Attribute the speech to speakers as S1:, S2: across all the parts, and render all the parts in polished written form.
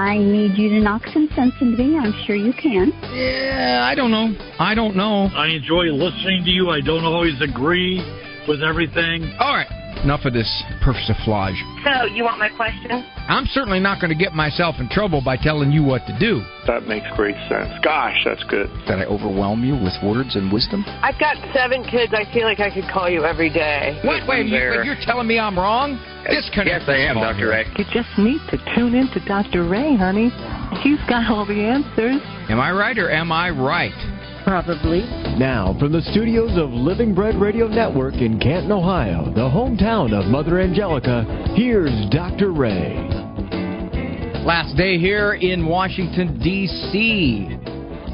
S1: I need you to knock some sense into me. I'm sure you can.
S2: Yeah, I don't know.
S3: I enjoy listening to you. I don't always agree with everything.
S2: All right. Enough of this persiflage.
S4: So, you want my question?
S2: I'm certainly not going to get myself in trouble by telling you what to do.
S5: That makes great sense. Gosh, that's good.
S6: Did I overwhelm you with words and wisdom?
S4: I've got 7 kids. I feel like I could call you every day.
S2: Wait, you're telling me I'm wrong? Disconnect.
S6: Yes, I am, Dr. Ray.
S7: You just need to tune in to Dr. Ray, honey. He's got all the answers.
S2: Am I right or am I right?
S7: Probably.
S8: Now, from the studios of Living Bread Radio Network in Canton, Ohio, the hometown of Mother Angelica, here's Dr. Ray.
S2: Last day here in Washington, D.C.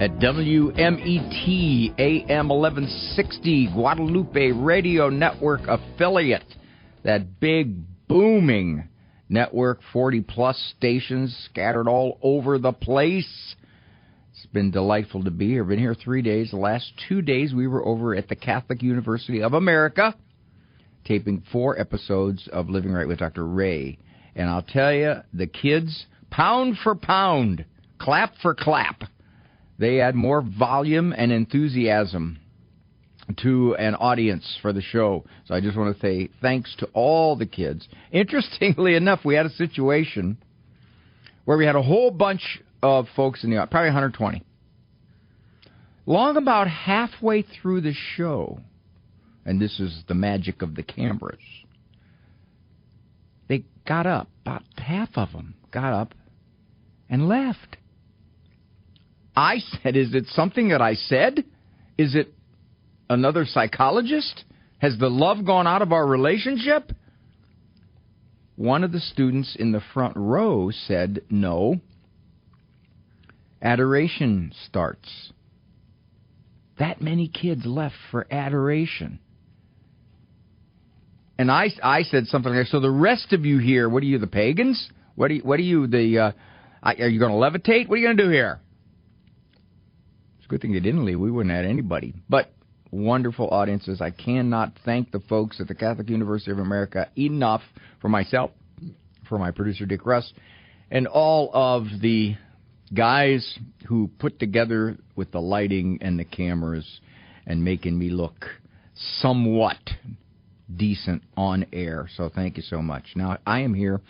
S2: at WMET AM 1160, Guadalupe Radio Network affiliate. That big, booming network, 40-plus stations scattered all over the place. It's been delightful to be here. Been here 3 days. The last 2 days we were over at the Catholic University of America, taping 4 episodes of Living Right with Dr. Ray. And I'll tell you, the kids, pound for pound, clap for clap, they add more volume and enthusiasm to an audience for the show. So I just want to say thanks to all the kids. Interestingly enough, we had a situation where we had a whole bunch of folks in the audience, probably 120. Long about halfway through the show, and this is the magic of the cameras, they got up, about half of them got up and left. I said, is it something that I said? Is it another psychologist? Has the love gone out of our relationship? One of the students in the front row said, no. Adoration starts. That many kids left for adoration. And I said something like, so the rest of you here, what are you, the pagans? What are you, are you going to levitate? What are you going to do here? It's a good thing they didn't leave. We wouldn't have had anybody. But wonderful audiences. I cannot thank the folks at the Catholic University of America enough, for myself, for my producer Dick Russ, and all of the guys who put together with the lighting and the cameras and making me look somewhat decent on air. So thank you so much. Now, I am here,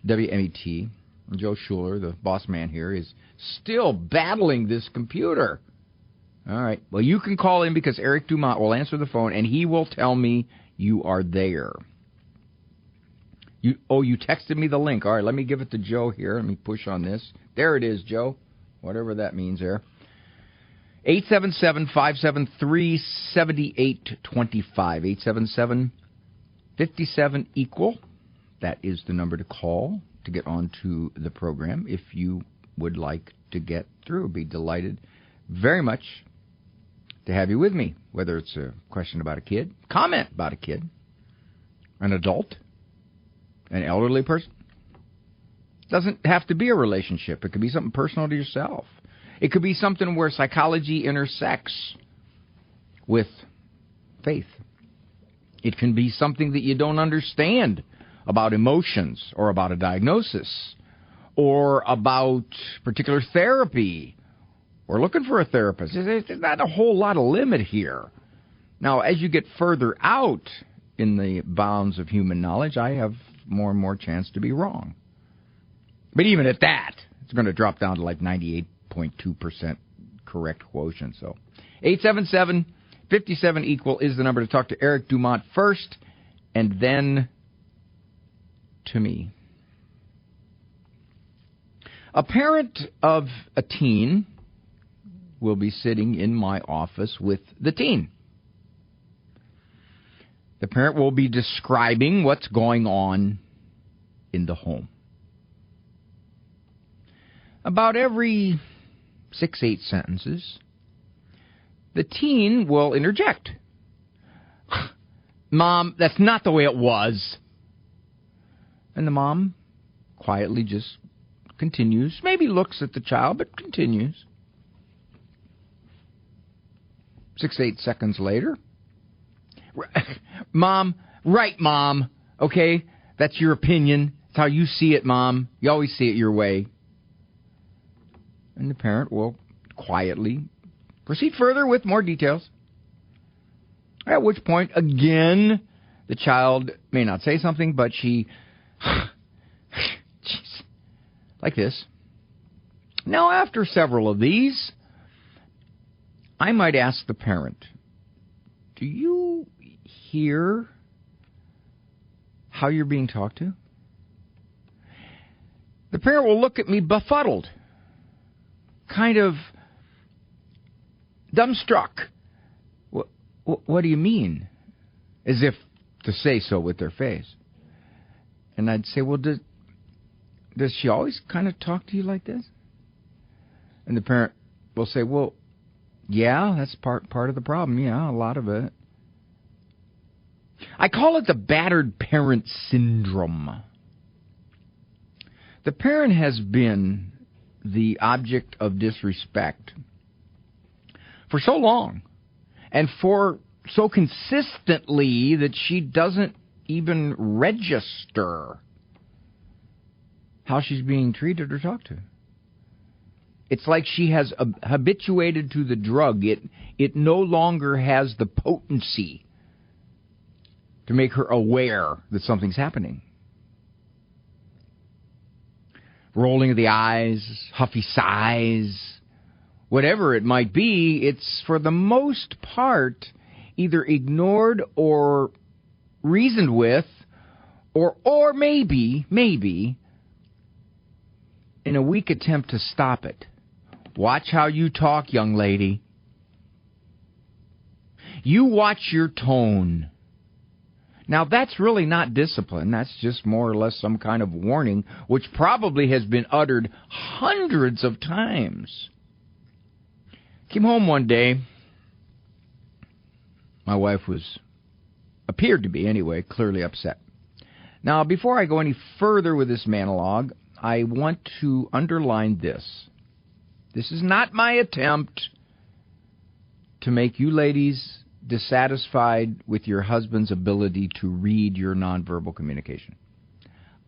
S2: WMET. Joe Schuler, the boss man here, is still battling this computer. All right. Well, you can call in because Eric Dumont will answer the phone, and he will tell me you are there. You texted me the link. All right, let me give it to Joe here. Let me push on this. There it is, Joe. Whatever that means there. 877-573-7825. 877-57-EQUAL. That is the number to call to get onto the program if you would like to get through. Be delighted very much to have you with me, whether it's a question about a kid, comment about a kid, an adult, an elderly person. Doesn't have to be a relationship. It could be something personal to yourself. It could be something where psychology intersects with faith. It can be something that you don't understand about emotions or about a diagnosis or about particular therapy or looking for a therapist. There's not a whole lot of limit here. Now, as you get further out in the bounds of human knowledge, I have more and more chance to be wrong. But even at that, it's going to drop down to like 98.2% correct quotient. So 877-57-EQUAL is the number to talk to Eric Dumont first, and then to me. A parent of a teen will be sitting in my office with the teen. The parent will be describing what's going on in the home. About every 6-8 sentences, the teen will interject. Mom, that's not the way it was. And the mom quietly just continues, maybe looks at the child, but continues. 6-8 seconds later, Mom, right, Mom, okay? That's your opinion. It's how you see it, Mom. You always see it your way. And the parent will quietly proceed further with more details. At which point, again, the child may not say something, but she... like this. Now, after several of these, I might ask the parent, do you hear how you're being talked to? The parent will look at me befuddled, kind of dumbstruck. What do you mean? As if to say so with their face. And I'd say, well, does she always kind of talk to you like this? And the parent will say, well, yeah, that's part of the problem. Yeah, a lot of it. I call it the battered parent syndrome. The parent has been the object of disrespect for so long and for so consistently that she doesn't even register how she's being treated or talked to. It's like she has habituated to the drug. It no longer has the potency to make her aware that something's happening. Rolling of the eyes, huffy sighs, whatever it might be, it's for the most part either ignored or reasoned with, or maybe, in a weak attempt to stop it. Watch how you talk, young lady. You watch your tone. Now, that's really not discipline. That's just more or less some kind of warning, which probably has been uttered hundreds of times. Came home one day. My wife appeared to be anyway, clearly upset. Now, before I go any further with this monologue, I want to underline this. This is not my attempt to make you ladies dissatisfied with your husband's ability to read your nonverbal communication.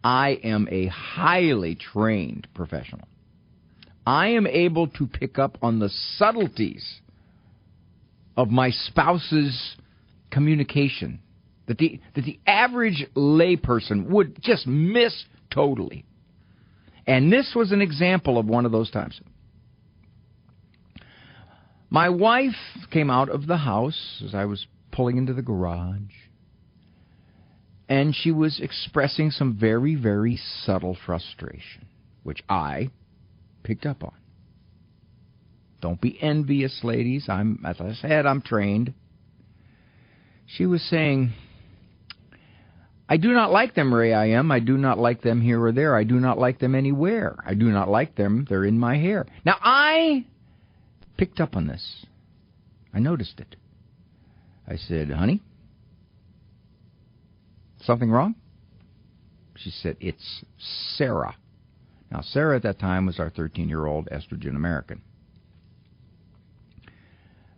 S2: I am a highly trained professional. I am able to pick up on the subtleties of my spouse's communication that the average layperson would just miss totally. And this was an example of one of those times. My wife came out of the house as I was pulling into the garage, and she was expressing some very, very subtle frustration, which I picked up on. Don't be envious, ladies. As I said, I'm trained. She was saying, I do not like them where I am. I do not like them here or there. I do not like them anywhere. I do not like them. They're in my hair. Now, I picked up on this. I noticed it. I said, honey, something wrong? She said, it's Sarah. Now, Sarah at that time was our 13-year-old estrogen American.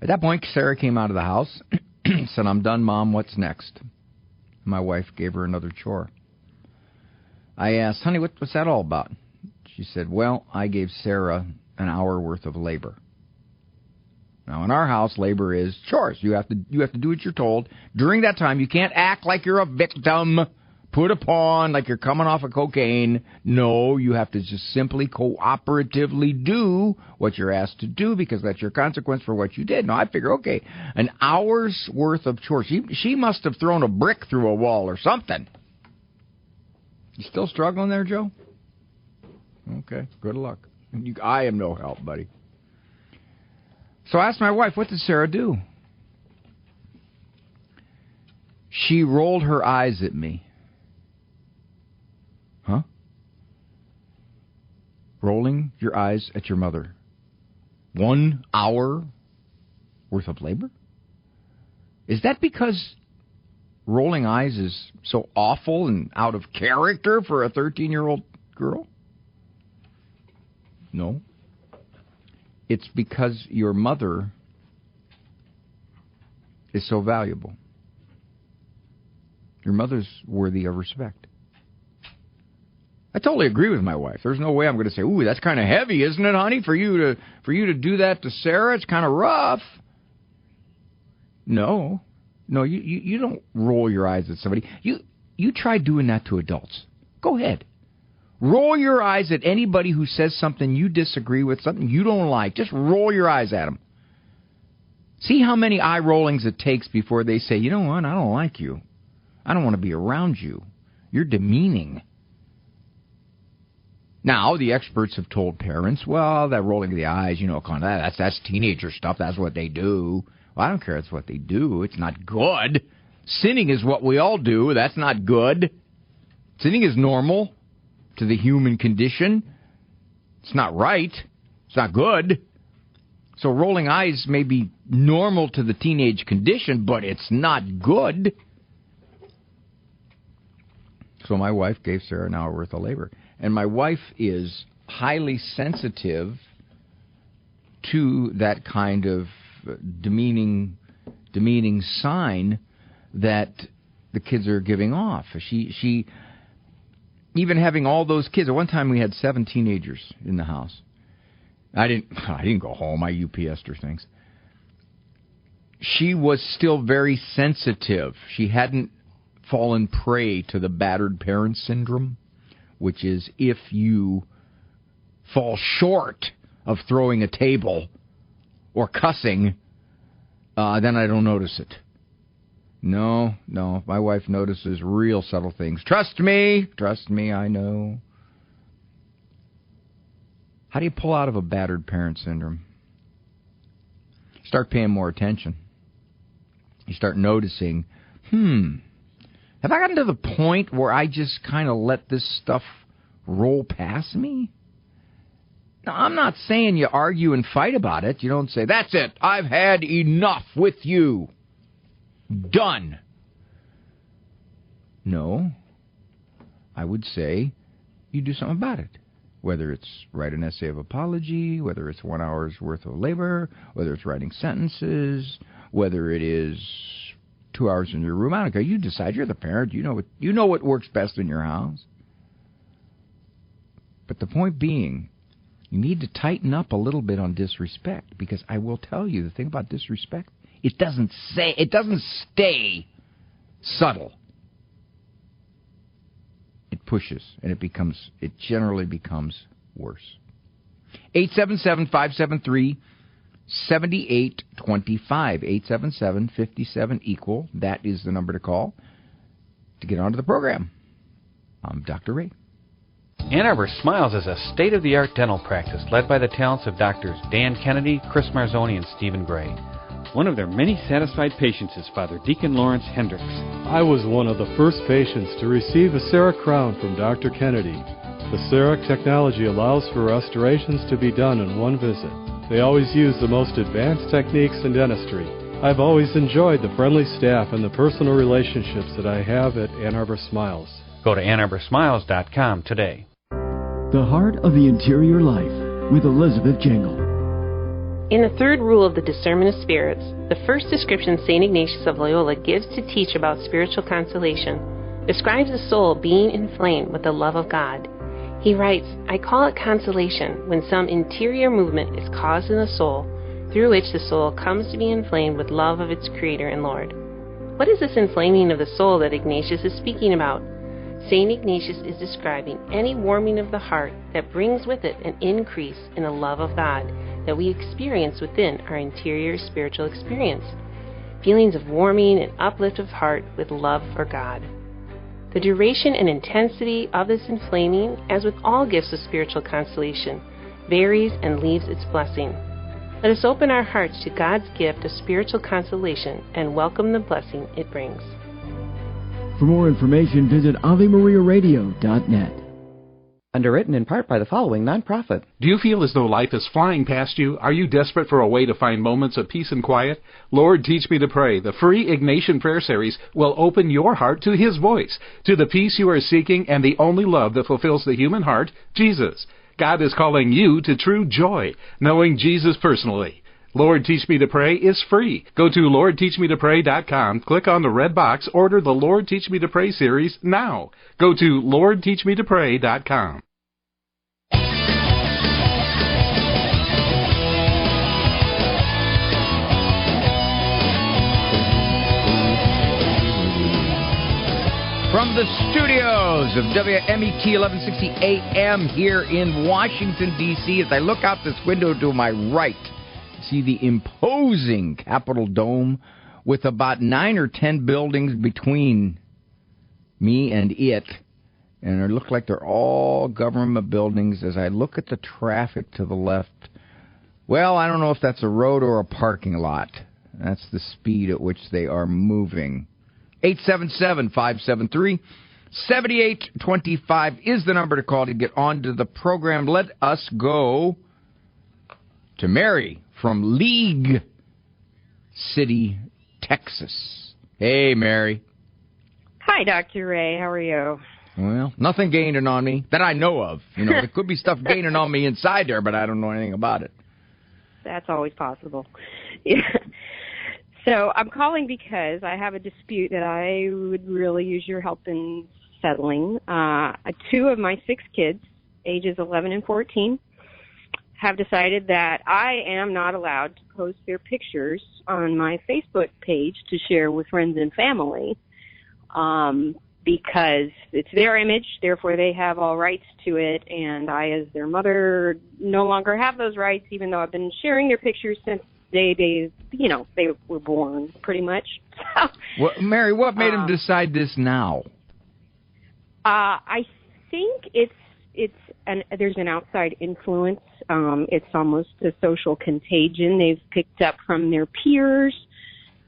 S2: At that point, Sarah came out of the house, said, I'm done, Mom, what's next? My wife gave her another chore. I asked, honey, what's that all about? She said, well, I gave Sarah an hour worth of labor. Now, in our house, labor is chores. You have to do what you're told. During that time, you can't act like you're a victim, put a pawn, like you're coming off of cocaine. No, you have to just simply cooperatively do what you're asked to do because that's your consequence for what you did. Now, I figure, okay, an hour's worth of chores. She must have thrown a brick through a wall or something. You still struggling there, Joe? Okay, good luck. I am no help, buddy. So I asked my wife, what did Sarah do? She rolled her eyes at me. Huh? Rolling your eyes at your mother. 1 hour worth of labor? Is that because rolling eyes is so awful and out of character for a 13-year-old girl? No. It's because your mother is so valuable. Your mother's worthy of respect. I totally agree with my wife. There's no way I'm going to say, ooh, that's kind of heavy, isn't it, honey, for you to do that to Sarah? It's kind of rough. No, you don't roll your eyes at somebody. You try doing that to adults. Go ahead. Roll your eyes at anybody who says something you disagree with, something you don't like. Just roll your eyes at them. See how many eye rollings it takes before they say, you know what, I don't like you. I don't want to be around you. You're demeaning. Now, the experts have told parents, well, that rolling of the eyes, that's teenager stuff. That's what they do. Well, I don't care. It's what they do. It's not good. Sinning is what we all do. That's not good. Sinning is normal to the human condition. It's not right. It's not good. So rolling eyes may be normal to the teenage condition, but it's not good. So my wife gave Sarah an hour worth of labor. And my wife is highly sensitive to that kind of demeaning sign that the kids are giving off. She even having all those kids. At one time we had 7 teenagers in the house. I didn't go home. I UPS'd her things. She was still very sensitive. She hadn't fallen prey to the battered parent syndrome, which is if you fall short of throwing a table or cussing, then I don't notice it. No, my wife notices real subtle things. Trust me, I know. How do you pull out of a battered parent syndrome? Start paying more attention. You start noticing, have I gotten to the point where I just kind of let this stuff roll past me? Now, I'm not saying you argue and fight about it. You don't say, that's it, I've had enough with you. Done. No. I would say you do something about it. Whether it's write an essay of apology, whether it's 1 hour's worth of labor, whether it's writing sentences, whether it is 2 hours in your room. I don't care. You decide. You're the parent. You know what works best in your house. But the point being, you need to tighten up a little bit on disrespect, because I will tell you the thing about disrespect, it doesn't stay subtle. It pushes, and it generally becomes worse. 877-573-7825. 877-57-EQUAL. That is the number to call to get onto the program. I'm Dr. Ray.
S9: Ann Arbor Smiles is a state-of-the-art dental practice led by the talents of Doctors Dan Kennedy, Chris Marzoni, and Stephen Gray. One of their many satisfied patients is Father Deacon Lawrence Hendricks.
S10: I was one of the first patients to receive a CEREC crown from Dr. Kennedy. The CEREC technology allows for restorations to be done in one visit. They always use the most advanced techniques in dentistry. I've always enjoyed the friendly staff and the personal relationships that I have at Ann Arbor Smiles.
S9: Go to AnnArborSmiles.com today.
S8: The Heart of the Interior Life with Elizabeth Jingle.
S11: In the third rule of the discernment of spirits, the first description St. Ignatius of Loyola gives to teach about spiritual consolation describes the soul being inflamed with the love of God. He writes, I call it consolation when some interior movement is caused in the soul through which the soul comes to be inflamed with love of its Creator and Lord. What is this inflaming of the soul that Ignatius is speaking about? St. Ignatius is describing any warming of the heart that brings with it an increase in the love of God that we experience within our interior spiritual experience. Feelings of warming and uplift of heart with love for God. The duration and intensity of this inflaming, as with all gifts of spiritual consolation, varies and leaves its blessing. Let us open our hearts to God's gift of spiritual consolation and welcome the blessing it brings.
S8: For more information, visit AveMariaRadio.net.
S6: Underwritten in part by the following nonprofit.
S12: Do you feel as though life is flying past you? Are you desperate for a way to find moments of peace and quiet? Lord, Teach Me to Pray, the free Ignatian prayer series, will open your heart to His voice, to the peace you are seeking and the only love that fulfills the human heart, Jesus. God is calling you to true joy, knowing Jesus personally. Lord Teach Me to Pray is free. Go to LordTeachMeToPray.com, click on the red box, order the Lord Teach Me to Pray series now. Go to LordTeachMeToPray.com.
S2: From the studios of WMET 1160 AM here in Washington, D.C., as I look out this window to my right, see the imposing Capitol Dome with about 9 or 10 buildings between me and it. And they look like they're all government buildings. As I look at the traffic to the left, well, I don't know if that's a road or a parking lot. That's the speed at which they are moving. 877-573-7825 is the number to call to get onto the program. Let us go to Mary from League City, Texas. Hey, Mary.
S13: Hi, Dr. Ray. How are you?
S2: Well, nothing gaining on me that I know of. You know, there could be stuff gaining on me inside there, but I don't know anything about it.
S13: That's always possible. Yeah. So I'm calling because I have a dispute that I would really use your help in settling. 2 of my 6 kids, ages 11 and 14, have decided that I am not allowed to post their pictures on my Facebook page to share with friends and family because it's their image, therefore they have all rights to it, and I, as their mother, no longer have those rights, even though I've been sharing their pictures since they were born, pretty much.
S2: Well, Mary, what made them decide this now?
S13: I think there's an outside influence. It's almost a social contagion. They've picked up from their peers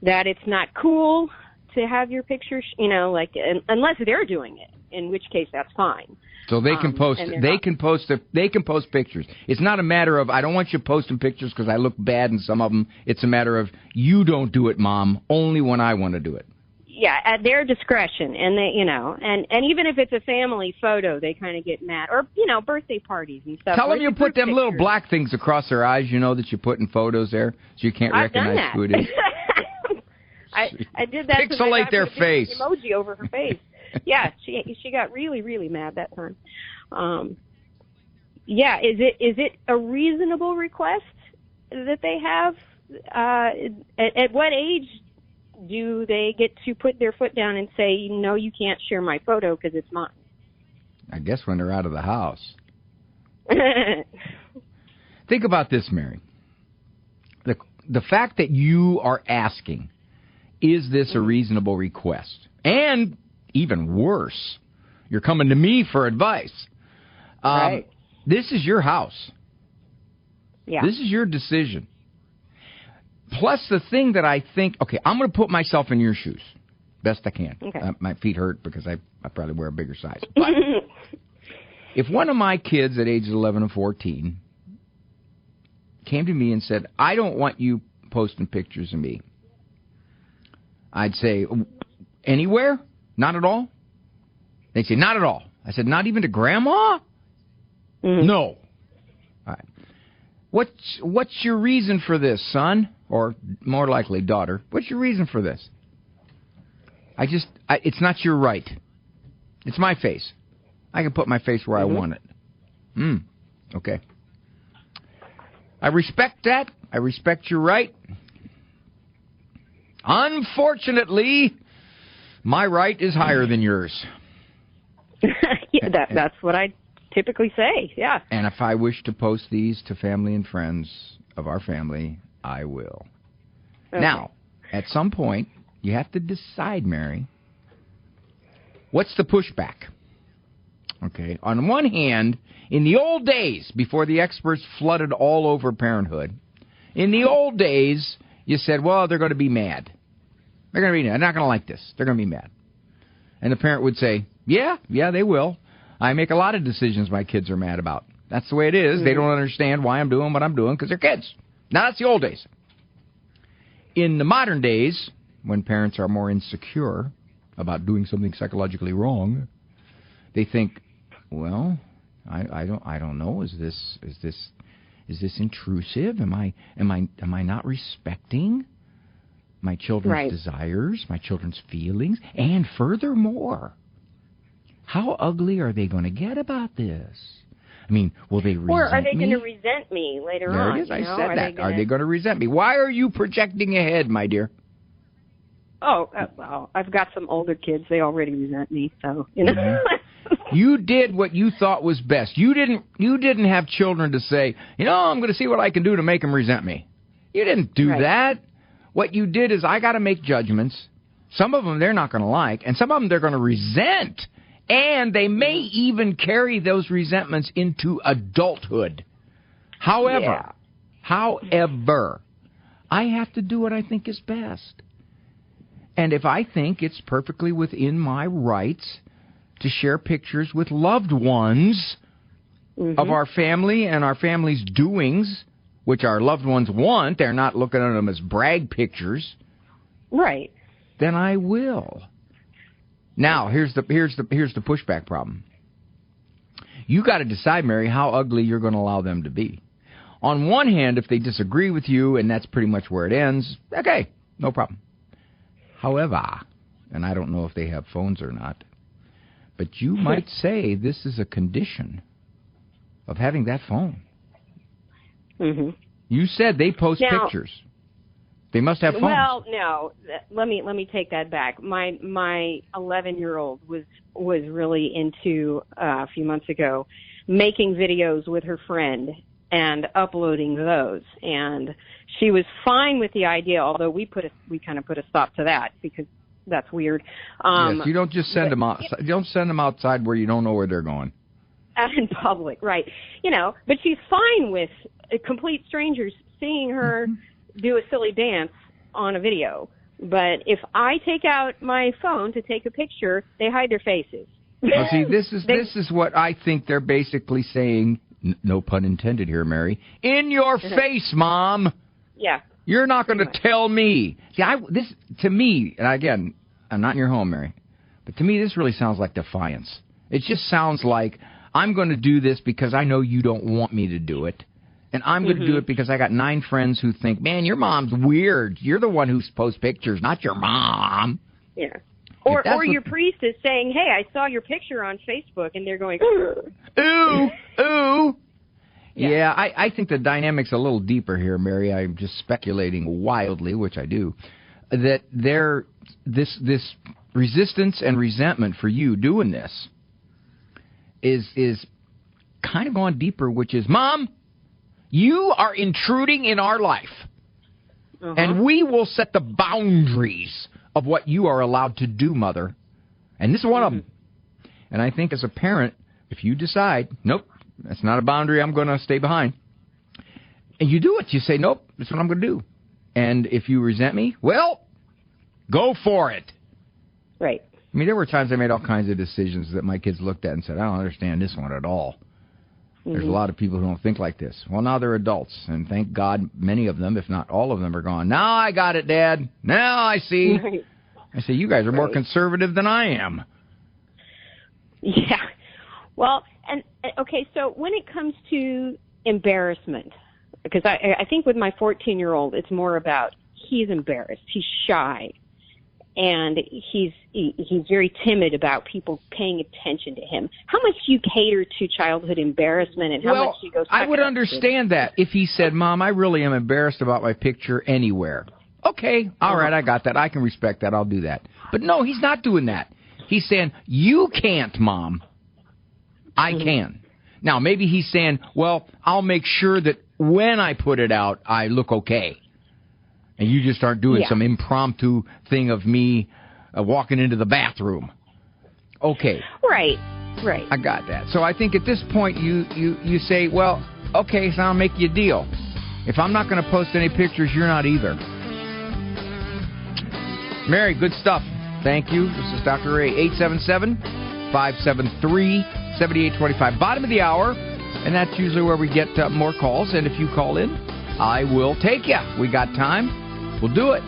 S13: that it's not cool to have your pictures, unless they're doing it, in which case that's fine.
S2: So they can post. They can post pictures. It's not a matter of I don't want you posting pictures because I look bad in some of them. It's a matter of you don't do it, Mom. Only when I want to do it.
S13: Yeah, at their discretion, and they, and even if it's a family photo, they kind of get mad, or birthday parties and stuff.
S2: Tell them you put them little black things across their eyes. That you put in photos there, so you can't recognize who it is.
S13: I did that.
S2: Pixelate their face.
S13: Emoji over her face. Yeah, she got really, really mad that time. Yeah, is it a reasonable request that they have? At what age do they get to put their foot down and say, no, you can't share my photo because it's mine?
S2: I guess when they're out of the house. Think about this, Mary. The fact that you are asking, is this a reasonable request? And even worse, you're coming to me for advice.
S13: Right.
S2: This is your house.
S13: Yeah.
S2: This is your decision. Plus the thing that I think, okay, I'm going to put myself in your shoes best I can.
S13: Okay.
S2: My feet hurt because I probably wear a bigger size. But if one of my kids at ages 11 and 14 came to me and said, I don't want you posting pictures of me, I'd say, anywhere? Not at all? They'd say, not at all. I said, not even to Grandma?
S13: Mm-hmm.
S2: No. All right. What's your reason for this, son? Or more likely, daughter. What's your reason for this? It's not your right. It's my face. I can put my face where I want it. Okay. I respect that. I respect your right. Unfortunately, my right is higher than yours.
S13: Yeah, that's what I typically say, yeah.
S2: And if I wish to post these to family and friends of our family, I will. Okay. Now, at some point, you have to decide, Mary, what's the pushback? Okay. On one hand, in the old days, before the experts flooded all over parenthood, in the old days, you said, well, they're going to be mad. They're going to be mad. They're not going to like this. They're going to be mad. And the parent would say, yeah, they will. I make a lot of decisions my kids are mad about. That's the way it is. Mm-hmm. They don't understand why I'm doing what I'm doing because they're kids. Now, that's the old days. In the modern days, when parents are more insecure about doing something psychologically wrong, they think, well, I don't know. Is this Is this intrusive? Am I not respecting my children's desires, my children's feelings? And furthermore, how ugly are they going to get about this? I mean, will they resent me?
S13: Or are they going to resent me later on?
S2: There it is. I said that. Are they going to resent me? Why are you projecting ahead, my dear?
S13: Oh, well, I've got some older kids. They already resent me, so, you know.
S2: You did what you thought was best. You didn't have children to say, I'm going to see what I can do to make them resent me. You didn't do that. What you did is I got to make judgments. Some of them they're not going to like, and some of them they're going to resent. And they may even carry those resentments into adulthood. However, I have to do what I think is best. And if I think it's perfectly within my rights to share pictures with loved ones of our family and our family's doings, which our loved ones want, they're not looking at them as brag pictures.
S13: Right.
S2: Then I will. Now, here's the pushback problem. You got to decide, Mary, how ugly you're going to allow them to be. On one hand, if they disagree with you and that's pretty much where it ends, okay, no problem. However, and I don't know if they have phones or not, but you might say this is a condition of having that phone. Mm-hmm. You said they post pictures. They must have phones.
S13: Well, no. Let me take that back. My 11-year-old was really into a few months ago making videos with her friend and uploading those, and she was fine with the idea. Although we kind of put a stop to that because that's weird.
S2: Yes, you don't just send them out. You don't send them outside where you don't know where they're going.
S13: Out in public, right? But she's fine with complete strangers seeing her do a silly dance on a video. But if I take out my phone to take a picture, they hide their faces.
S2: Well, see, this is what I think they're basically saying. No pun intended here, Mary. In your face, Mom.
S13: Yeah.
S2: You're not going to tell me. See, to me, and again, I'm not in your home, Mary, but to me, this really sounds like defiance. It just sounds like I'm going to do this because I know you don't want me to do it. And I'm going to do it because I got 9 friends who think, man, your mom's weird. You're the one who posts pictures, not your mom.
S13: Yeah. Or your priest is saying, hey, I saw your picture on Facebook, and they're going,
S2: ooh, ooh. Yeah, I think the dynamic's a little deeper here, Mary. I'm just speculating wildly, which I do, that this resistance and resentment for you doing this is kind of going deeper, which is, Mom, you are intruding in our life, and we will set the boundaries of what you are allowed to do, Mother. And this is one of them. And I think as a parent, if you decide, nope, that's not a boundary, I'm going to stay behind, and you do it, you say, nope, that's what I'm going to do. And if you resent me, well, go for it.
S13: Right.
S2: I mean, there were times I made all kinds of decisions that my kids looked at and said, I don't understand this one at all. There's a lot of people who don't think like this. Well, now they're adults, and thank God many of them, if not all of them, are gone. Now I got it, Dad. Now I see. Right. I say, you guys are more conservative than I am.
S13: Yeah. Well, and okay, so when it comes to embarrassment, because I think with my 14-year-old, it's more about he's embarrassed. He's shy. And he's very timid about people paying attention to him. How much do you cater to childhood embarrassment, and how much do you go?
S2: I would understand that if he said, Mom, I really am embarrassed about my picture anywhere. Okay, all right, I got that. I can respect that. I'll do that. But no, he's not doing that. He's saying, you can't, Mom. I can. Now, maybe he's saying, well, I'll make sure that when I put it out, I look okay. And you just aren't doing some impromptu thing of me walking into the bathroom. Okay.
S13: Right.
S2: I got that. So I think at this point you say, well, okay, so I'll make you a deal. If I'm not going to post any pictures, you're not either. Mary, good stuff. Thank you. This is Dr. Ray, 877-573-7825. Bottom of the hour, and that's usually where we get more calls. And if you call in, I will take you. We got time. We'll do it.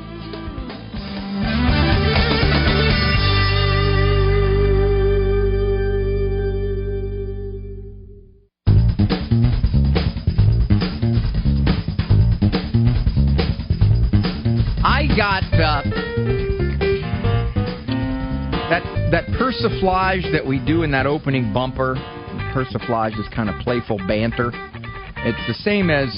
S2: got that persiflage that we do in that opening bumper. Persiflage is kind of playful banter. It's the same as,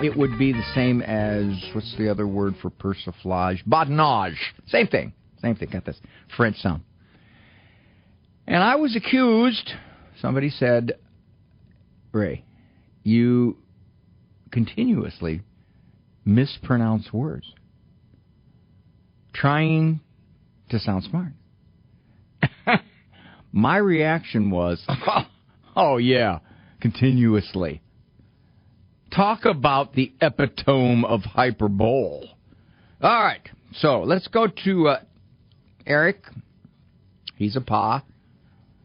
S2: it would be the same as, what's the other word for persiflage? Badinage. Same thing. Got this French sound. And I was accused, somebody said, Ray, you continuously mispronounce words, trying to sound smart. My reaction was, oh yeah, continuously. Talk about the epitome of hyperbole. All right, so let's go to Eric. He's a pa.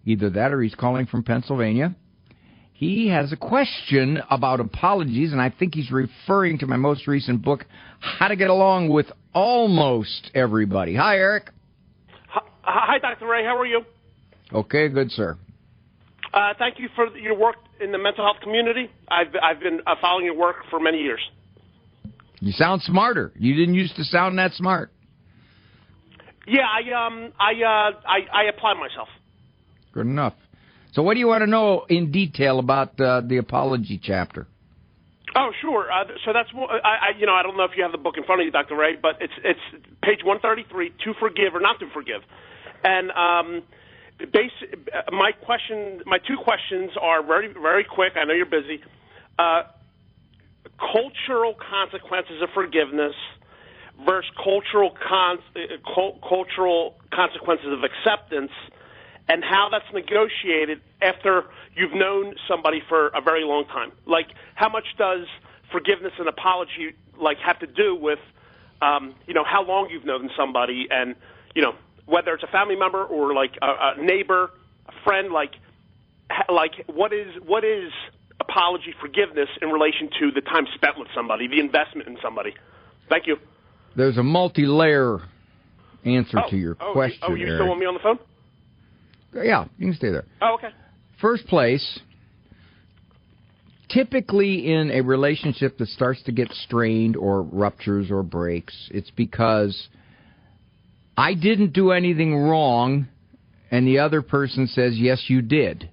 S2: Either that or he's calling from Pennsylvania. He has a question about apologies, and I think he's referring to my most recent book, How to Get Along with Almost Everybody. Hi, Eric.
S14: Hi, Dr. Ray. How are you?
S2: Okay, good, sir.
S14: Thank you for your work in the mental health community. I've been following your work for many years.
S2: You sound smarter. You didn't used to sound that smart.
S14: Yeah, I apply myself.
S2: Good enough. So what do you want to know in detail about the apology chapter?
S14: Oh, sure. So that's I don't know if you have the book in front of you, Dr. Ray, but it's page 133, to forgive or not to forgive. And my two questions are very, very quick. I know you're busy. Cultural consequences of forgiveness versus cultural consequences of acceptance, and how that's negotiated after you've known somebody for a very long time. Like, how much does forgiveness and apology have to do with how long you've known somebody, and whether it's a family member or a neighbor, a friend, what is apology, forgiveness in relation to the time spent with somebody, the investment in somebody? Thank you.
S2: There's a multi-layer answer to your question.
S14: Oh, you still want me on the phone?
S2: Yeah, you can stay there.
S14: Oh, okay.
S2: First place, typically in a relationship that starts to get strained or ruptures or breaks, it's because I didn't do anything wrong, and the other person says, yes, you did.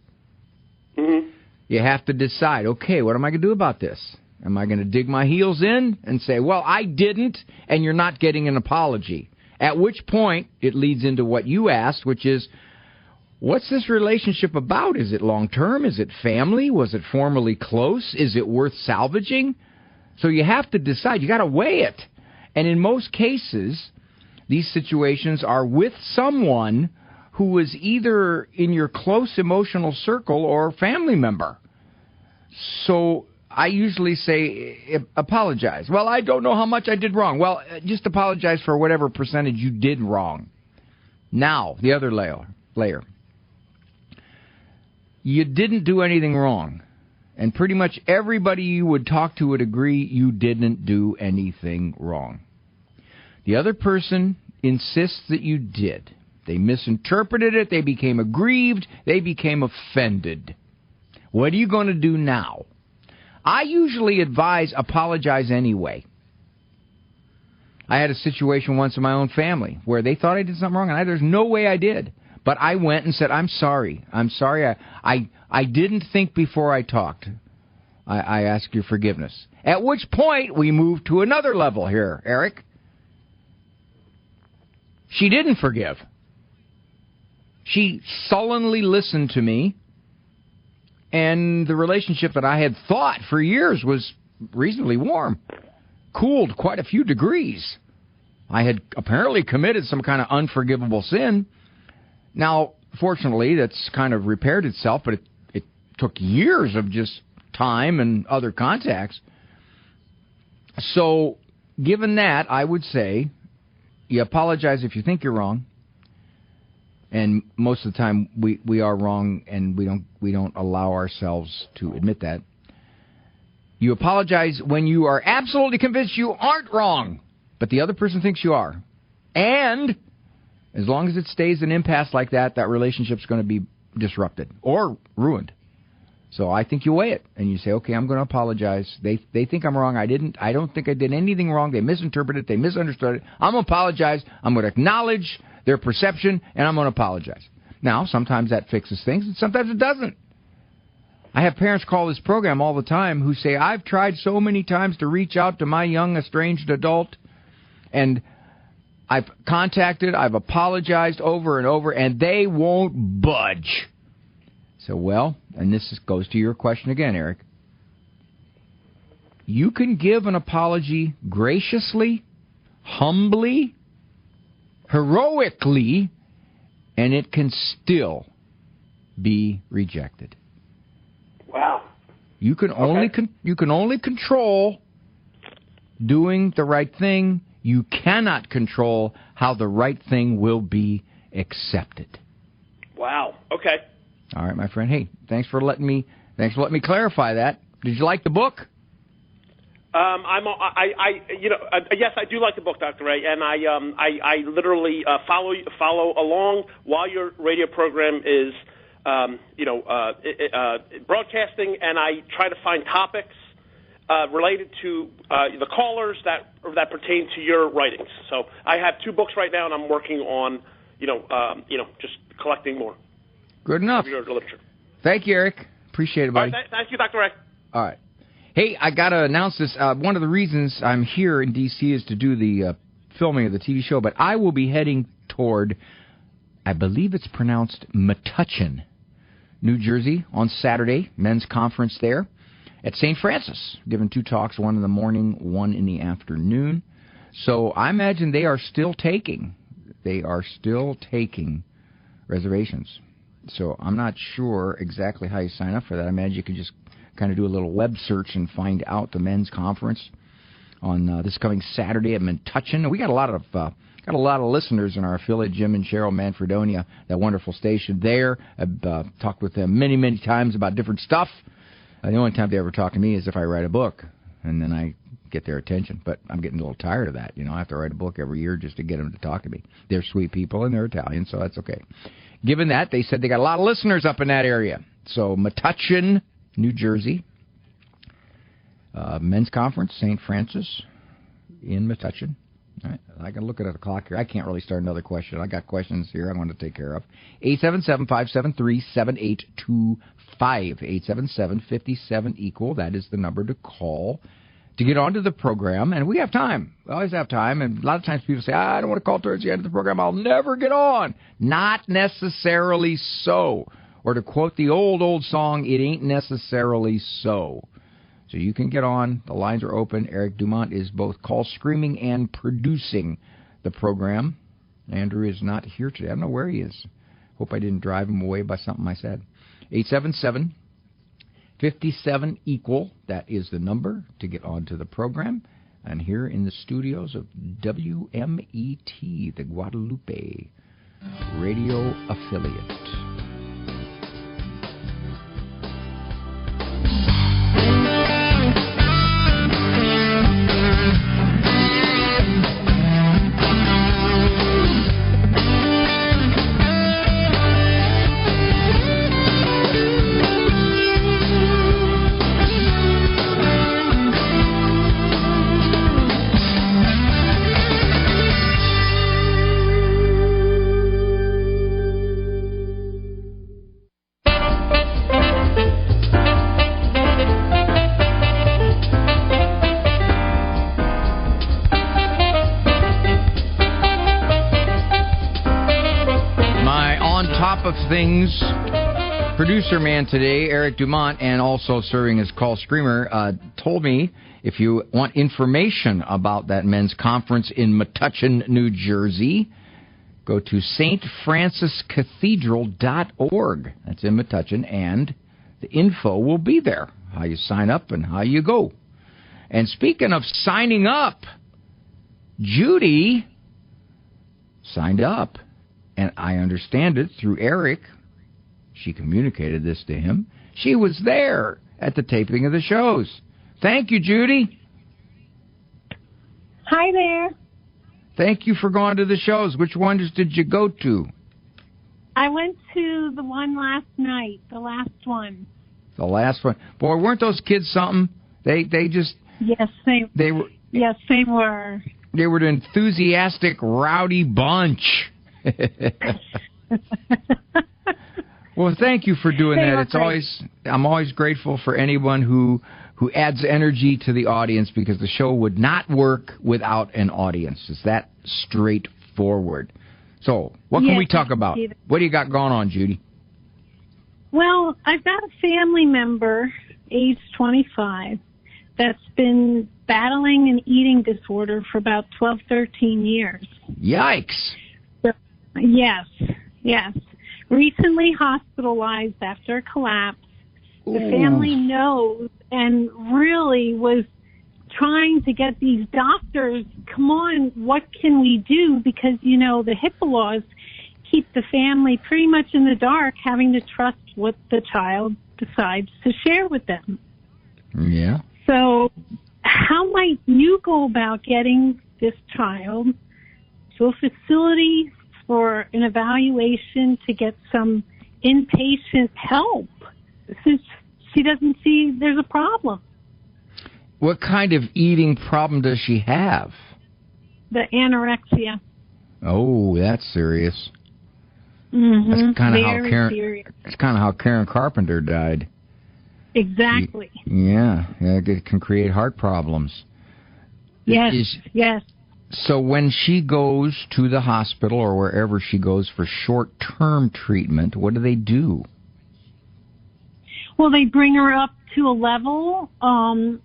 S14: Mm-hmm.
S2: You have to decide, okay, what am I going to do about this? Am I going to dig my heels in and say, well, I didn't, and you're not getting an apology? At which point, it leads into what you asked, which is, what's this relationship about? Is it long-term? Is it family? Was it formerly close? Is it worth salvaging? So you have to decide. You got to weigh it. And in most cases, these situations are with someone who is either in your close emotional circle or family member. So I usually say, apologize. Well, I don't know how much I did wrong. Well, just apologize for whatever percentage you did wrong. Now, the other layer. You didn't do anything wrong. And pretty much everybody you would talk to would agree you didn't do anything wrong. The other person insists that you did. They misinterpreted it. They became aggrieved. They became offended. What are you going to do now? I usually advise apologize anyway. I had a situation once in my own family where they thought I did something wrong, and there's no way I did. But I went and said, I'm sorry. I didn't think before I talked. I ask your forgiveness. At which point, we moved to another level here, Eric. She didn't forgive. She sullenly listened to me, and the relationship that I had thought for years was reasonably warm cooled quite a few degrees. I had apparently committed some kind of unforgivable sin. Now, fortunately, that's kind of repaired itself, but it took years of just time and other contacts. So, given that, I would say you apologize if you think you're wrong. And most of the time, we are wrong, and we don't allow ourselves to admit that. You apologize when you are absolutely convinced you aren't wrong, but the other person thinks you are. And as long as it stays an impasse like that, that relationship's going to be disrupted or ruined. So I think you weigh it, and you say, okay, I'm going to apologize. They think I'm wrong. I don't think I did anything wrong. They misinterpreted it. They misunderstood it. I'm going to apologize. I'm going to acknowledge their perception, and I'm going to apologize. Now, sometimes that fixes things, and sometimes it doesn't. I have parents call this program all the time who say, I've tried so many times to reach out to my young estranged adult, and I've contacted, I've apologized over and over, and they won't budge. So, well, and this goes to your question again, Eric. You can give an apology graciously, humbly, heroically, and it can still be rejected.
S14: Wow.
S2: You can only control doing the right thing. You cannot control how the right thing will be accepted.
S14: Wow. Okay.
S2: All right, my friend. Hey, thanks for letting me clarify that. Did you like the book?
S14: Yes, I do like the book, Dr. Ray, and I literally follow along while your radio program is, broadcasting, and I try to find topics related to the callers that pertain to your writings. So I have 2 books right now, and I'm working on, just collecting more.
S2: Good enough.
S14: Your literature.
S2: Thank you, Eric. Appreciate it, buddy.
S14: All right, thank you, Dr. Ray.
S2: All right. Hey, I got to announce this. One of the reasons I'm here in D.C. is to do the filming of the TV show, but I will be heading toward, I believe it's pronounced Metuchen, New Jersey, on Saturday, men's conference there at St. Francis, giving 2 talks, one in the morning, one in the afternoon. So I imagine they are still taking reservations. So I'm not sure exactly how you sign up for that. I imagine you could just kind of do a little web search and find out the men's conference on this coming Saturday at Metuchen. We got a lot of listeners in our affiliate, Jim and Cheryl Manfredonia, that wonderful station there. I've talked with them many, many times about different stuff. The only time they ever talk to me is if I write a book, and then I get their attention. But I'm getting a little tired of that. I have to write a book every year just to get them to talk to me. They're sweet people, and they're Italian, so that's okay. Given that, they said they got a lot of listeners up in that area. So Metuchen, New Jersey, men's conference, St. Francis in Metuchen. All right, I can look at the clock here. I can't really start another question. I got questions here I want to take care of. 877-573-7825. 877-57-EQUAL. That is the number to call to get onto the program. And we have time. We always have time. And a lot of times people say, I don't want to call towards the end of the program. I'll never get on. Not necessarily so. Or to quote the old song, it ain't necessarily so. So you can get on. The lines are open. Eric Dumont is both call screaming and producing the program. Andrew is not here today. I don't know where he is. Hope I didn't drive him away by something I said. 877-57-EQUAL. That is the number to get onto the program. And here in the studios of WMET, the Guadalupe Radio affiliate. Things. Producer man today, Eric Dumont, and also serving as call screamer, told me if you want information about that men's conference in Metuchen, New Jersey, go to stfranciscathedral.org. That's in Metuchen, and the info will be there, how you sign up and how you go. And speaking of signing up, Judy signed up. And I understand it through Eric. She communicated this to him. She was there at the taping of the shows. Thank you, Judy.
S15: Hi there.
S2: Thank you for going to the shows. Which ones did you go to?
S15: I went to the one last night, the last one.
S2: The last one. Boy, weren't those kids something? They just...
S15: Yes, they were. Yes, they were.
S2: They were an enthusiastic, rowdy bunch. Well, thank you for doing that. I'm always grateful for anyone who adds energy to the audience, because the show would not work without an audience. It's that straightforward. So, what can we talk about? What do you got going on, Judy?
S15: Well, I've got a family member, age 25, that's been battling an eating disorder for about 12, 13 years.
S2: Yikes.
S15: So, yes. Recently hospitalized after a collapse. The family knows and really was trying to get these doctors, come on, what can we do? Because, the HIPAA laws keep the family pretty much in the dark, having to trust what the child decides to share with them.
S2: Yeah.
S15: So how might you go about getting this child to a facility for an evaluation to get some inpatient help, since she doesn't see there's a problem?
S2: What kind of eating problem does she have?
S15: The anorexia.
S2: Oh, that's serious.
S15: Mm-hmm.
S2: That's kind of
S15: serious.
S2: That's kind of how Karen Carpenter died.
S15: Exactly.
S2: Yeah, it can create heart problems.
S15: Yes.
S2: So when she goes to the hospital or wherever she goes for short-term treatment, what do?
S15: Well, they bring her up to a level to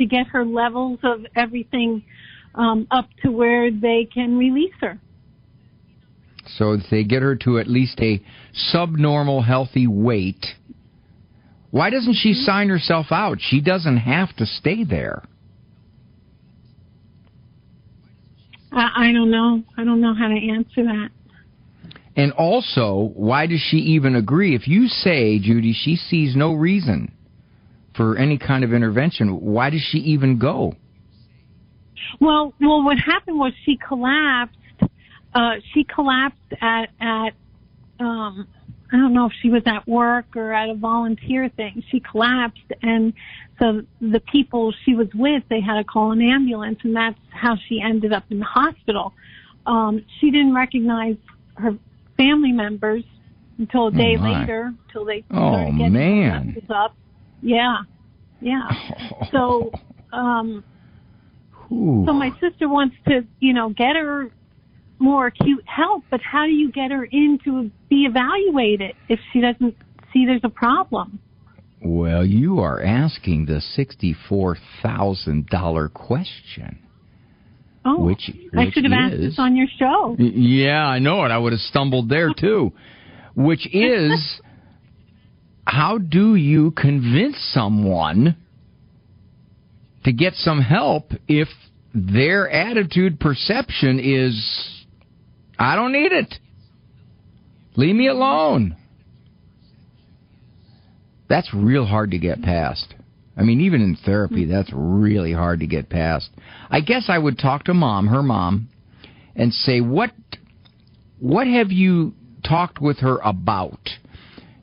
S15: get her levels of everything up to where they can release her.
S2: So they get her to at least a subnormal healthy weight. Why doesn't she sign herself out? She doesn't have to stay there.
S15: I don't know. I don't know how to answer that.
S2: And also, why does she even agree? If you say, Judy, she sees no reason for any kind of intervention, why does she even go?
S15: Well, what happened was she collapsed. She collapsed at I don't know if she was at work or at a volunteer thing. She collapsed, and so the people she was with, they had to call an ambulance, and that's how she ended up in the hospital. She didn't recognize her family members until a day later, until they started getting the nurses up. Yeah. So, so my sister wants to, get her more acute help, but how do you get her in to be evaluated if she doesn't see there's a problem?
S2: Well, you are asking the $64,000 question.
S15: Oh,
S2: which
S15: I should have asked this on your show.
S2: Yeah, I know it. I would have stumbled there, too. Which is, how do you convince someone to get some help if their attitude perception is, I don't need it. Leave me alone. That's real hard to get past. I mean, even in therapy, that's really hard to get past. I guess I would talk to her mom, and say, what have you talked with her about?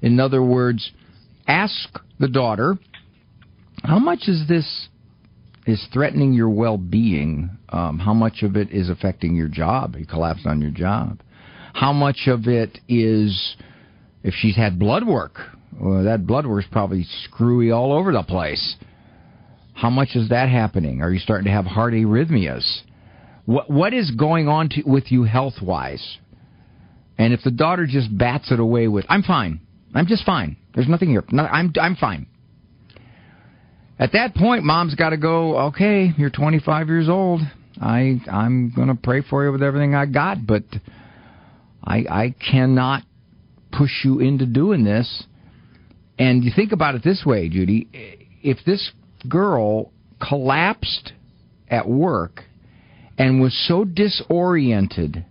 S2: In other words, ask the daughter, how much is this is threatening your well-being? How much of it is affecting your job? You collapsed on your job. How much of it is, if she's had blood work, well, that blood work's probably screwy all over the place. How much is that happening? Are you starting to have heart arrhythmias? What is going on with you health-wise? And if the daughter just bats it away with, I'm fine. I'm just fine. There's nothing here. No, I'm fine. At that point, mom's got to go, okay, you're 25 years old. I'm going to pray for you with everything I got, but I cannot push you into doing this. And you think about it this way, Judy. If this girl collapsed at work and was so disoriented,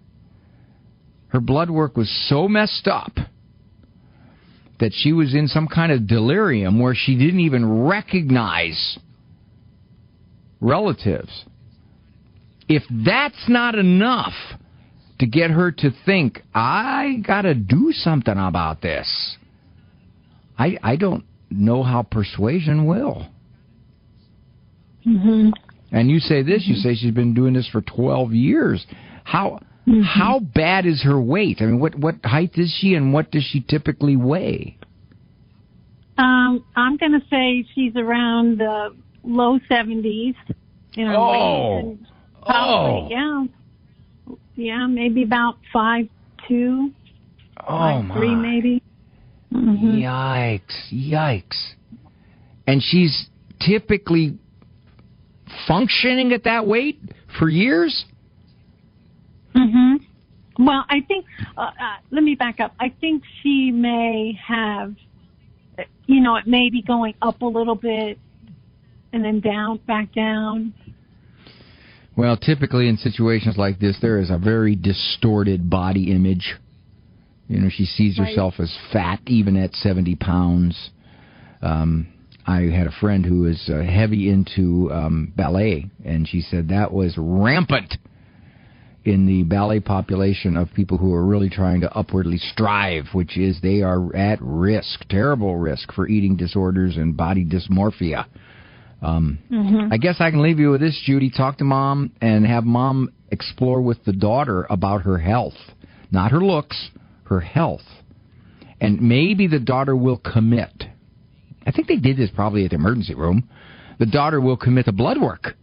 S2: her blood work was so messed up that she was in some kind of delirium where she didn't even recognize relatives. If that's not enough to get her to think, I got to do something about this, I don't know how persuasion will.
S15: Mm-hmm.
S2: And you say this, you say she's been doing this for 12 years. How bad is her weight? I mean, what height is she, and what does she typically weigh?
S15: I'm going to say she's around the low 70s. In her weight, and probably, yeah, maybe about 5'2", 5'3", maybe. Mm-hmm. Yikes! And she's typically functioning at that weight for years? Mm-hmm. Well, I think, let me back up. I think she may have, it may be going up a little bit and then back down.
S2: Well, typically in situations like this, there is a very distorted body image. She sees herself as fat, even at 70 pounds. I had a friend who was heavy into ballet, and she said that was rampant in the ballet population of people who are really trying to upwardly strive, which is they are at risk, terrible risk, for eating disorders and body dysmorphia. I guess I can leave you with this, Judy. Talk to Mom and have Mom explore with the daughter about her health. Not her looks, her health. And maybe the daughter will commit. I think they did this probably at the emergency room. The daughter will commit to blood work.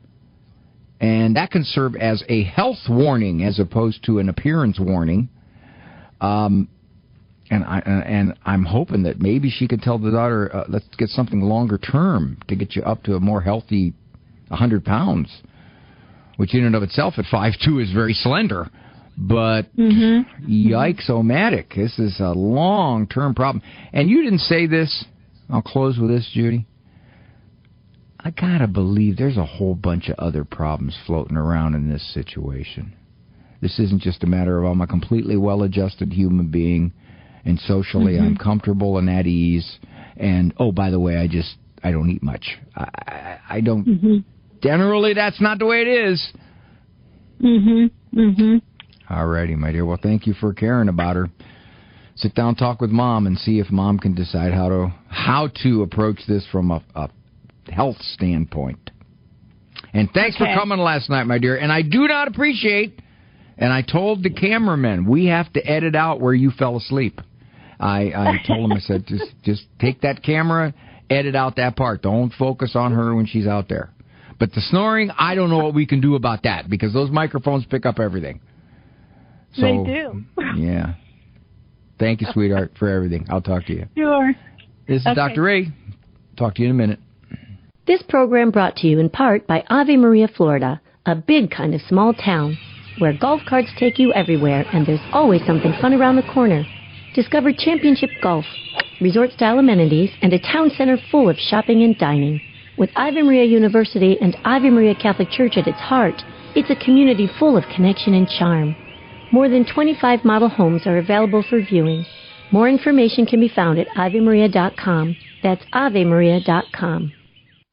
S2: And that can serve as a health warning as opposed to an appearance warning. And I'm hoping that maybe she could tell the daughter, let's get something longer term to get you up to a more healthy 100 pounds, which in and of itself at 5'2" is very slender. But yikes-o-matic, this is a long-term problem. And you didn't say this. I'll close with this, Judy. I got to believe there's a whole bunch of other problems floating around in this situation. This isn't just a matter of I'm a completely well-adjusted human being, and socially I'm comfortable and at ease. And, oh, by the way, I don't eat much. I don't... Generally, that's not the way it is. All righty, my dear. Well, thank you for caring about her. Sit down, talk with Mom, and see if Mom can decide how to approach this from a health standpoint. And thanks for coming last night, my dear. And I do not appreciate, and I told the cameraman, we have to edit out where you fell asleep. I told him, I said, just take that camera, edit out that part. Don't focus on her when she's out there. But the snoring, I don't know what we can do about that, because those microphones pick up everything. So,
S15: they do.
S2: Yeah. Thank you, sweetheart, for everything. I'll talk to you.
S15: Sure.
S2: This is Dr. Ray. Talk to you in a minute.
S16: This program brought to you in part by Ave Maria, Florida, a big kind of small town where golf carts take you everywhere and there's always something fun around the corner. Discover championship golf, resort-style amenities, and a town center full of shopping and dining. With Ave Maria University and Ave Maria Catholic Church at its heart, it's a community full of connection and charm. More than 25 model homes are available for viewing. More information can be found at AveMaria.com. That's AveMaria.com.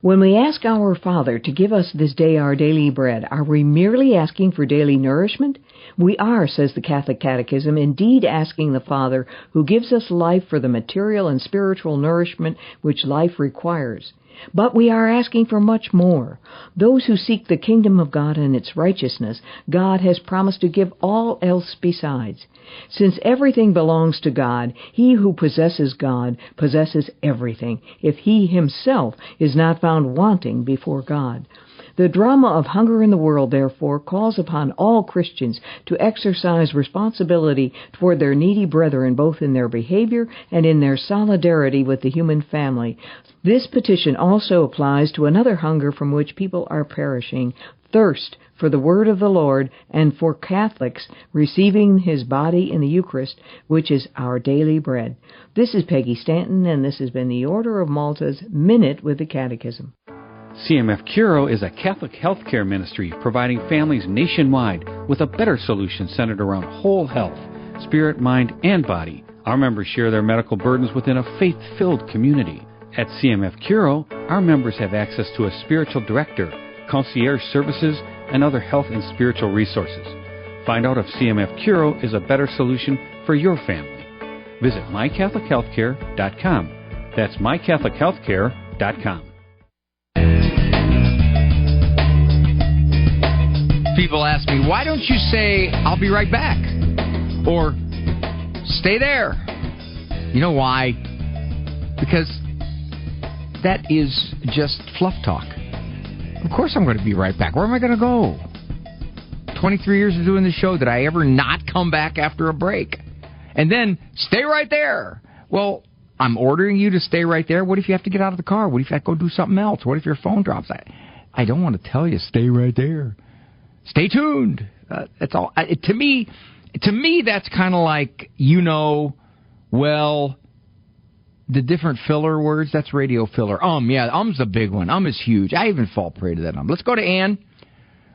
S17: When we ask our Father to give us this day our daily bread, are we merely asking for daily nourishment? We are, says the Catholic Catechism, indeed asking the Father who gives us life for the material and spiritual nourishment which life requires. But we are asking for much more. Those who seek the kingdom of God and its righteousness, God has promised to give all else besides. Since everything belongs to God, he who possesses God possesses everything, if he himself is not found wanting before God. The drama of hunger in the world, therefore, calls upon all Christians to exercise responsibility toward their needy brethren, both in their behavior and in their solidarity with the human family. This petition also applies to another hunger from which people are perishing, thirst for the word of the Lord, and for Catholics receiving his body in the Eucharist, which is our daily bread. This is Peggy Stanton, and this has been the Order of Malta's Minute with the Catechism.
S9: CMF Curo is a Catholic healthcare ministry providing families nationwide with a better solution centered around whole health, spirit, mind, and body. Our members share their medical burdens within a faith-filled community. At CMF Curo, our members have access to a spiritual director, concierge services, and other health and spiritual resources. Find out if CMF Curo is a better solution for your family. Visit mycatholichealthcare.com That's mycatholichealthcare.com.
S2: People ask me, why don't you say, I'll be right back? Or, stay there. You know why? Because that is just fluff talk. Of course I'm going to be right back. Where am I going to go? 23 years of doing the show, did I ever not come back after a break? And then, stay right there. Well, I'm ordering you to stay right there. What if you have to get out of the car? What if you have to go do something else? What if your phone drops? I don't want to tell you, stay right there. Stay tuned. That's all. To me, that's kind of like, well, the different filler words, that's radio filler. Yeah, um's a big one. Is huge. I even fall prey to that. Let's go to Ann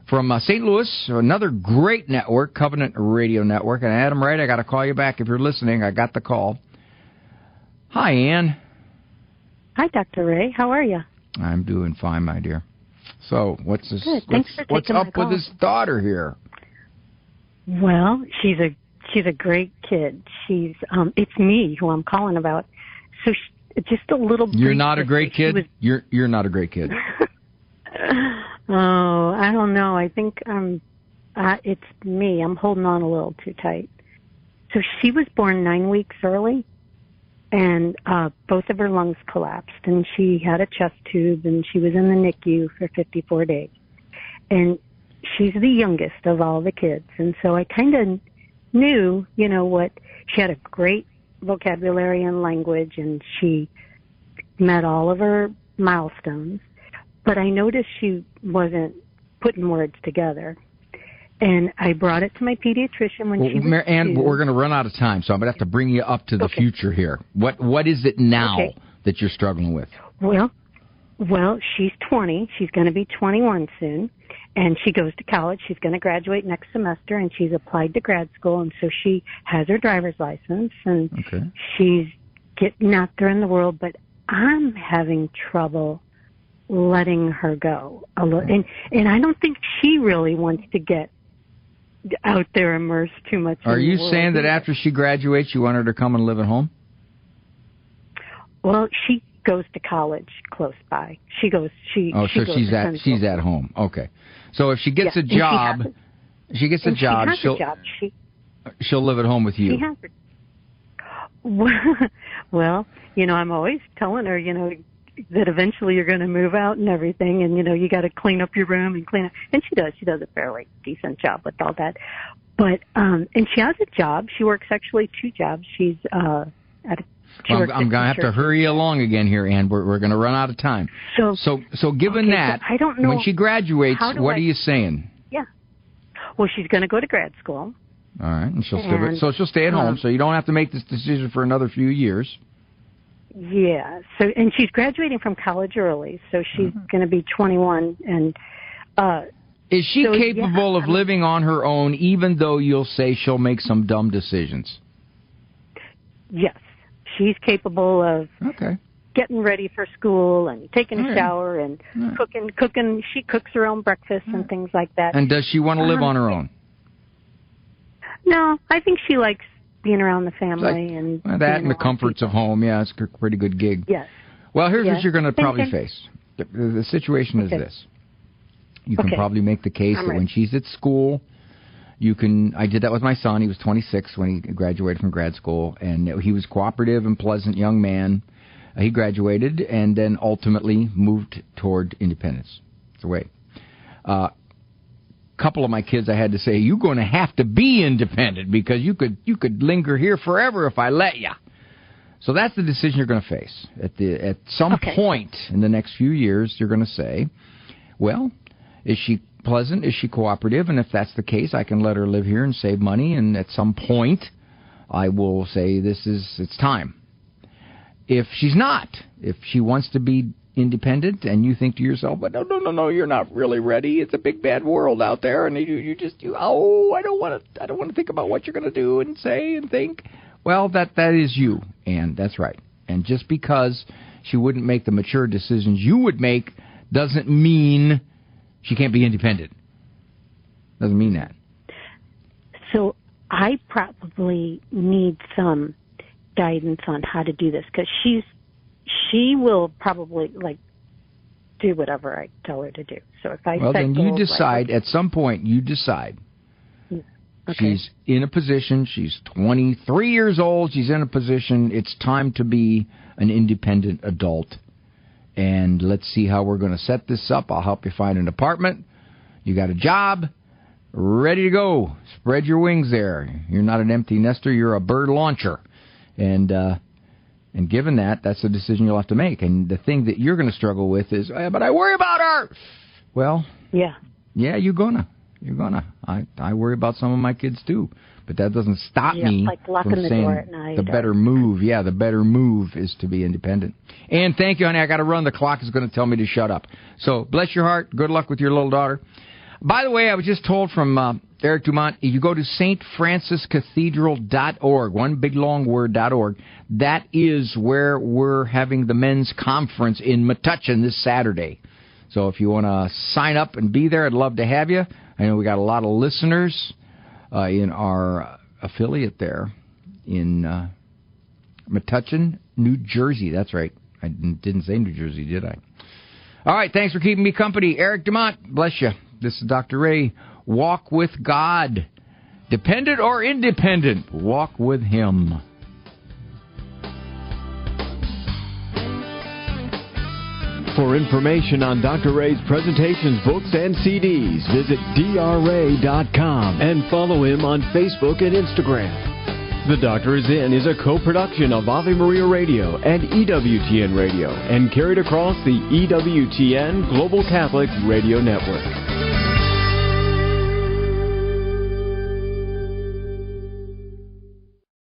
S2: from St. Louis, another great network, Covenant Radio Network. And Adam, right, I got to call you back if you're listening. I got the call. Hi, Ann.
S18: Hi, Dr. Ray. How are you?
S2: I'm doing fine, my dear. So, what's up
S18: call.
S2: with his daughter here?
S18: Well, she's a great kid. She's it's me who I'm calling about. So just a little.
S2: You're not a great kid. You're not a great kid.
S18: Oh, I don't know. I think it's me. I'm holding on a little too tight. So she was born 9 weeks early, and both of her lungs collapsed, and she had a chest tube, and she was in the NICU for 54 days. And she's the youngest of all the kids, and so I kind of knew, what, she had a great vocabulary and language, and she met all of her milestones, but I noticed she wasn't putting words together. And I brought it to my pediatrician when she was
S2: and we're going to run out of time, so I'm going to have to bring you up to the future here. What is it now that you're struggling with?
S18: Well, she's 20. She's going to be 21 soon, and she goes to college. She's going to graduate next semester, and she's applied to grad school, and so she has her driver's license, and she's getting out there in the world, but I'm having trouble letting her go. And I don't think she really wants to get out there immersed too much.
S2: Are you saying that after she graduates, you want her to come and live at home?
S18: Well, she goes to college close by. She's
S2: at home. Okay. So if she gets a job, she'll live at home with you.
S18: Well, I'm always telling her, that eventually you're going to move out and everything, and you got to clean up your room and clean up, and she does a fairly decent job with all that, but and she has a job. She works actually 2 jobs. She's I'm going to have to hurry
S2: along again here, Ann. We're going to run out of time. So given that,
S18: I don't know,
S2: when she graduates, what are you saying?
S18: Yeah. Well, she's going to go to grad school.
S2: All right, and she'll stay at home, so you don't have to make this decision for another few years.
S18: Yeah. So, and she's graduating from college early, so she's going to be 21. And
S2: is she capable of living on her own, even though you'll say she'll make some dumb decisions?
S18: Yes, she's capable of getting ready for school and taking a shower and cooking. She cooks her own breakfast and things like that.
S2: And does she want to live on her own?
S18: No, I think she likes being around the family and
S2: the comforts of home. Yeah, it's a pretty good gig.
S18: Yes.
S2: Well, here's what you're going to probably face. The situation is this. You can probably make the case that when she's at school, I did that with my son. He was 26 when he graduated from grad school, and he was cooperative and pleasant young man. He graduated and then ultimately moved toward independence. It's the way. Couple of my kids, I had to say, you're going to have to be independent because you could linger here forever if I let you. So that's the decision you're going to face. At some point in the next few years, you're going to say, well, is she pleasant? Is she cooperative? And if that's the case, I can let her live here and save money. And at some point, I will say it's time. If she's not, if she wants to be independent, and you think to yourself, but no, you're not really ready. It's a big bad world out there, and I don't want to think about what you're going to do and say and think. Well, that is you, and that's right. And just because she wouldn't make the mature decisions you would make doesn't mean she can't be independent. Doesn't mean that.
S18: So I probably need some guidance on how to do this because she will probably do whatever I tell her to do. So if I
S2: then you decide at some point. You decide. Okay. She's in a position. She's 23 years old. She's in a position. It's time to be an independent adult. And let's see how we're going to set this up. I'll help you find an apartment. You got a job, ready to go. Spread your wings there. You're not an empty nester. You're a bird launcher. And given that, that's a decision you'll have to make. And the thing that you're going to struggle with is, but I worry about her. Well, yeah, you're gonna. I worry about some of my kids too, but that doesn't stop me from saying the better move. Yeah, the better move is to be independent. And thank you, honey. I got to run. The clock is going to tell me to shut up. So bless your heart. Good luck with your little daughter. By the way, I was just told from Eric Dumont, if you go to stfranciscathedral.org, one big long word, .org, that is where we're having the men's conference in Metuchen this Saturday. So if you want to sign up and be there, I'd love to have you. I know we got a lot of listeners in our affiliate there in Metuchen, New Jersey. That's right. I didn't say New Jersey, did I? All right, thanks for keeping me company. Eric Dumont, bless you. This is Dr. Ray. Walk with God. Dependent or independent, walk with Him.
S8: For information on Dr. Ray's presentations, books, and CDs, visit drray.com and follow him on Facebook and Instagram. The Doctor Is In is a co-production of Ave Maria Radio and EWTN Radio and carried across the EWTN Global Catholic Radio Network.